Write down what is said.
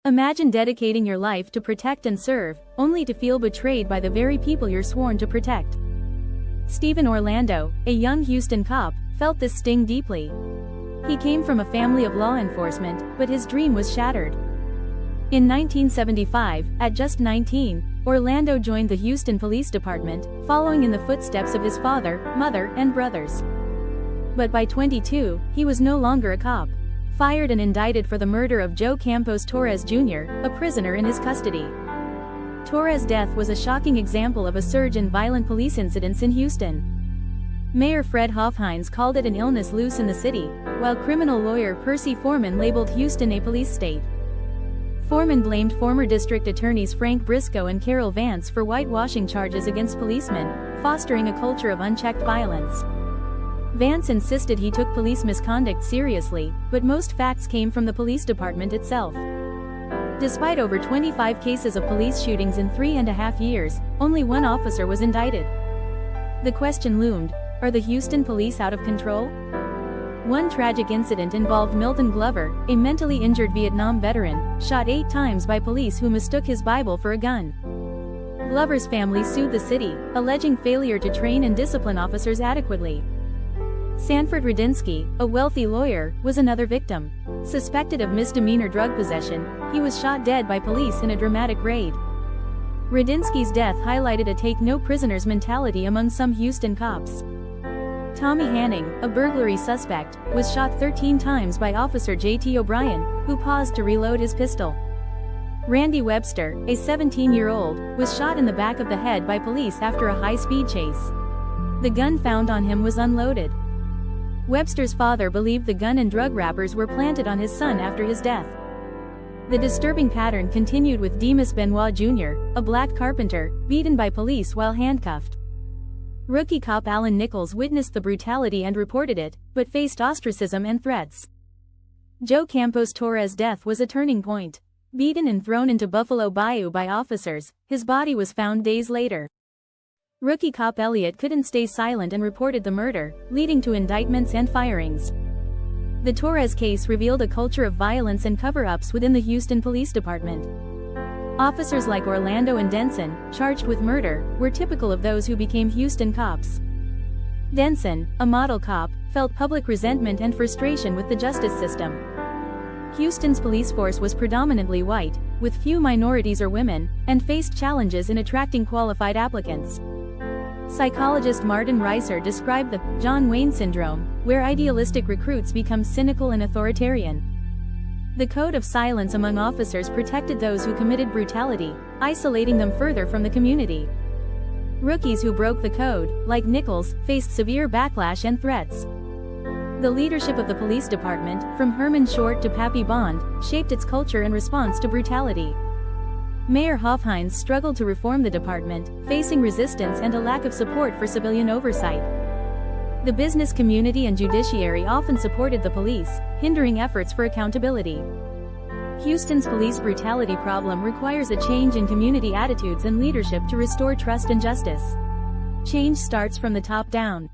Imagine dedicating your life to protect and serve, only to feel betrayed by the very people you're sworn to protect. Stephen Orlando, a young Houston cop, felt this sting deeply. He came from a family of law enforcement, but his dream was shattered. In 1975, at just 19, Orlando joined the Houston Police Department, following in the footsteps of his father, mother, and brothers. But by 22, he was no longer a cop. Fired and indicted for the murder of Joe Campos Torres Jr., a prisoner in his custody. Torres' death was a shocking example of a surge in violent police incidents in Houston. Mayor Fred Heinous called it an illness loose in the city, while criminal lawyer Percy Foreman labeled Houston a police state. Foreman blamed former district attorneys Frank Briscoe and Carol Vance for whitewashing charges against policemen, fostering a culture of unchecked violence. Vance insisted he took police misconduct seriously, but most facts came from the police department itself. Despite over 25 cases of police shootings in 3.5 years, only one officer was indicted. The question loomed: are the Houston police out of control? One tragic incident involved Milton Glover, a mentally injured Vietnam veteran, shot 8 times by police who mistook his Bible for a gun. Glover's family sued the city, alleging failure to train and discipline officers adequately. Sanford Rudinsky, a wealthy lawyer, was another victim. Suspected of misdemeanor drug possession, he was shot dead by police in a dramatic raid. Rudinsky's death highlighted a take-no-prisoners mentality among some Houston cops. Tommy Hanning, a burglary suspect, was shot 13 times by Officer J.T. O'Brien, who paused to reload his pistol. Randy Webster, a 17-year-old, was shot in the back of the head by police after a high-speed chase. The gun found on him was unloaded. Webster's father believed the gun and drug wrappers were planted on his son after his death. The disturbing pattern continued with Demas Benoit Jr., a black carpenter, beaten by police while handcuffed. Rookie cop Alan Nichols witnessed the brutality and reported it, but faced ostracism and threats. Joe Campos Torres' death was a turning point. Beaten and thrown into Buffalo Bayou by officers, his body was found days later. Rookie cop Elliott couldn't stay silent and reported the murder, leading to indictments and firings. The Torres case revealed a culture of violence and cover-ups within the Houston Police Department. Officers like Orlando and Denson, charged with murder, were typical of those who became Houston cops. Denson, a model cop, felt public resentment and frustration with the justice system. Houston's police force was predominantly white, with few minorities or women, and faced challenges in attracting qualified applicants. Psychologist Martin Reiser described the John Wayne syndrome, where idealistic recruits become cynical and authoritarian. The code of silence among officers protected those who committed brutality, isolating them further from the community. Rookies who broke the code, like Nichols, faced severe backlash and threats. The leadership of the police department, from Herman Short to Pappy Bond, shaped its culture in response to brutality. Mayor Heinous struggled to reform the department, facing resistance and a lack of support for civilian oversight. The business community and judiciary often supported the police, hindering efforts for accountability. Houston's police brutality problem requires a change in community attitudes and leadership to restore trust and justice. Change starts from the top down.